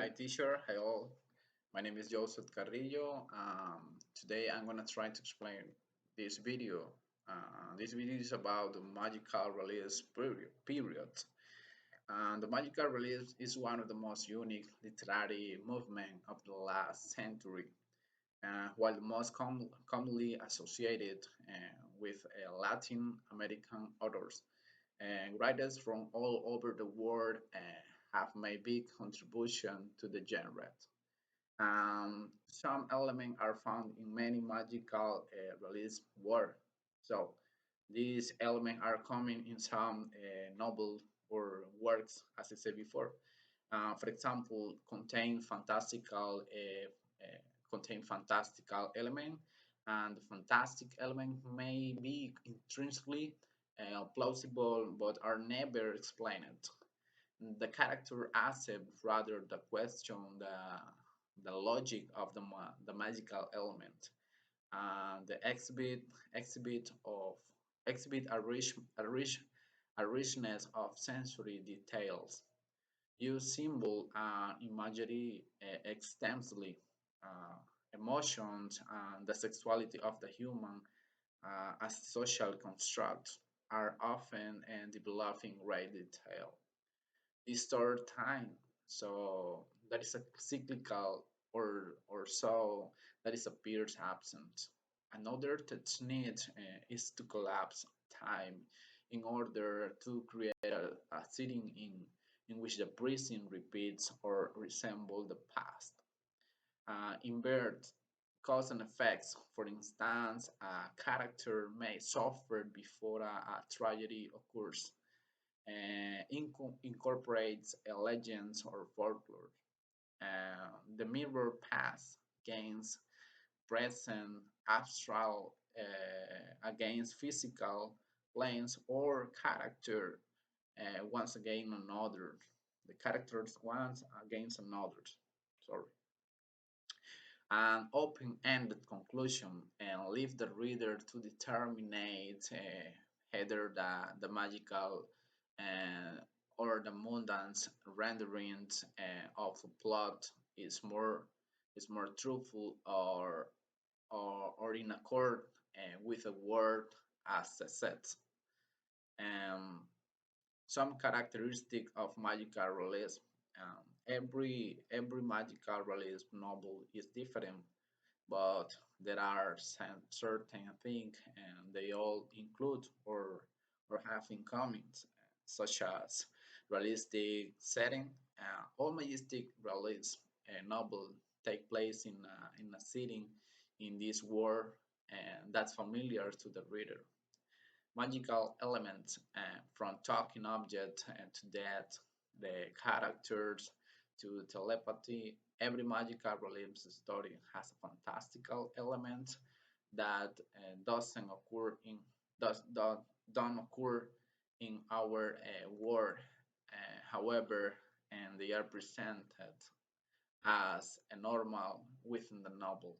Hi teacher, hi all. My name is Joseph Carrillo. Today I'm gonna try to explain this video. This video is about the magical release period. And the magical release is one of the most unique literary movement of the last century. While the most commonly associated with Latin American authors and writers from all over the world have made big contribution to the genre. Some elements are found in many magical release work. So these elements are common in some novel or works, as I said before. For example, contain fantastical element, and the fantastic element may be intrinsically plausible but are never explained. The character accept rather the question the logic of the magical element and the exhibit of exhibit a richness of sensory details use symbol and imagery extensively uh, emotions and the sexuality of the human as social constructs are often developed in great detail distort time. So that is a cyclical or so that is appears absent. Another technique is to collapse time in order to create a setting in which the present repeats or resemble the past. Invert cause and effects. For instance, a character may suffer before a tragedy occurs incorporates legends or folklore. The mirror past against present abstract against physical planes or character once again another. The characters once against another. Sorry. An open-ended conclusion and leave the reader to determine either the magical uh, or the mundane rendering of the plot is more truthful or in accord with a word as a set. Um, some characteristic of magical realism. Every magical realism novel is different, but there are certain things and they all include or have in common, such as realistic setting. All majestic realism novel take place in a setting in this world and that's familiar to the reader. Magical elements from talking objects to death, the characters to telepathy. Every magical realism story has a fantastical element that doesn't occur in does don't occur in our world. However, and they are presented as a normal within the novel.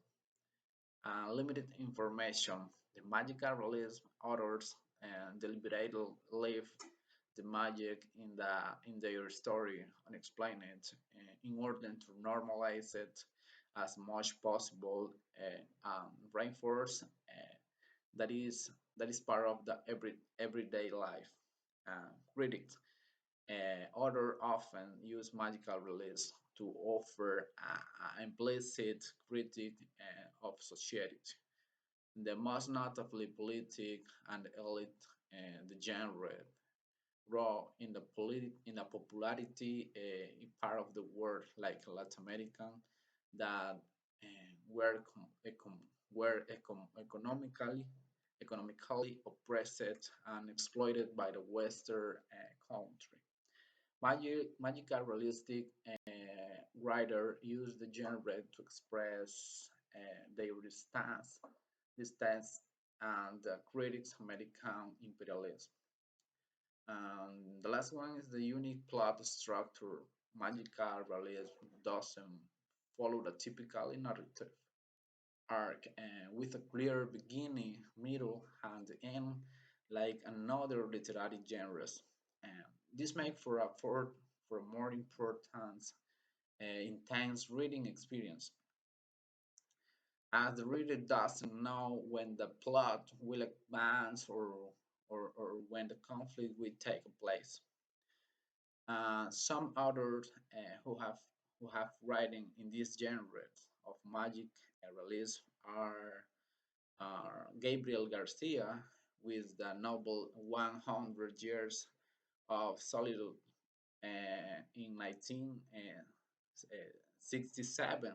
Limited information. The magical realism authors deliberately leave the magic in their story unexplained in order to normalize it as much possible reinforce that is part of the everyday life. Critics author often use magical release to offer an implicit critique of society. The most notably politic and elite the genre raw in the popularity in part of the world like Latin American that were economically oppressed and exploited by the Western country. Magical realistic writer use the genre to express their stance and critics American imperialism. The last one is the unique plot structure. Magical realism doesn't follow the typical narrative arc with a clear beginning, middle, and end like another literary genres. This makes for more importance intense reading experience, as the reader doesn't know when the plot will advance or when the conflict will take place. Some authors who have writing in this genre of magic realism are Gabriel Garcia with the novel 100 Years of Solitude in 1967.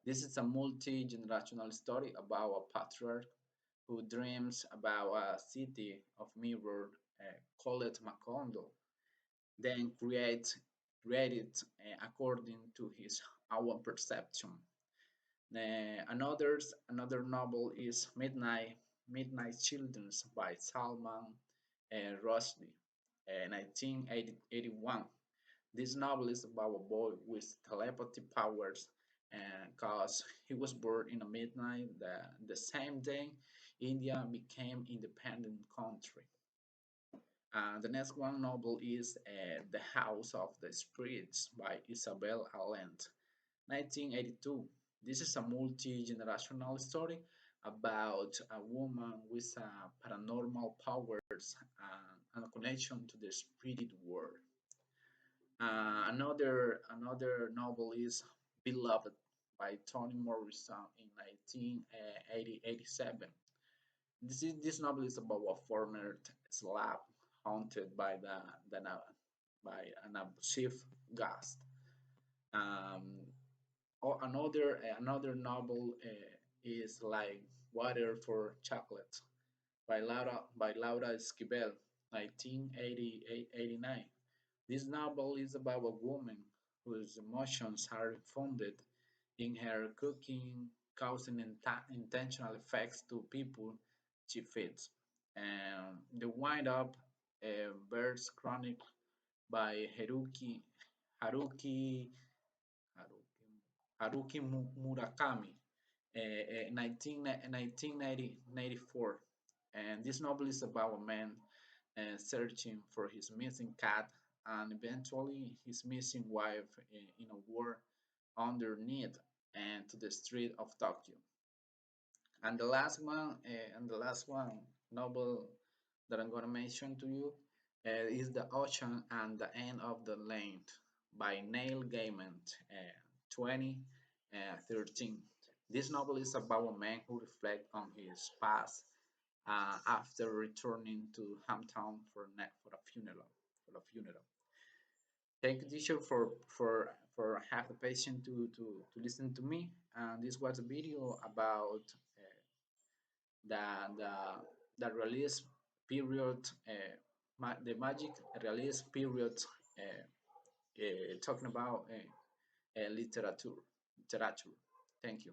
This is a multi-generational story about a patriarch who dreams about a city of mirror called Macondo, then created according to his own perception. Another novel is Midnight Children's by Salman Rushdie, 1981. This novel is about a boy with telepathy powers, and because he was born in a midnight, the same day India became independent country. The next one novel is The House of the Spirits by Isabel Allende, 1982. This is a multi-generational story about a woman with paranormal powers and a connection to the spirit world. Another novel is Beloved by Toni Morrison in 1987. This novel is about a former slave haunted by an abusive ghost. Um, or another novel is like Water for Chocolate by Laura Esquivel, 1989. This novel is about a woman whose emotions are founded in her cooking, causing intentional effects to people she feeds. The Wind Up Birds Chronicle by Haruki Haruki, Haruki Murakami, 1994. And this novel is about a man searching for his missing cat and eventually his missing wife in a war underneath and to the street of Tokyo. And the last one novel that I'm gonna mention to you is The Ocean and the End of the Lane by Neil Gaiman, 2013. This novel is about a man who reflects on his past after returning to hometown for a funeral. For a funeral. Thank you, teacher, for have the patience to listen to me. And this was a video about the the the release period, the magic release period, talking about literature. Thank you.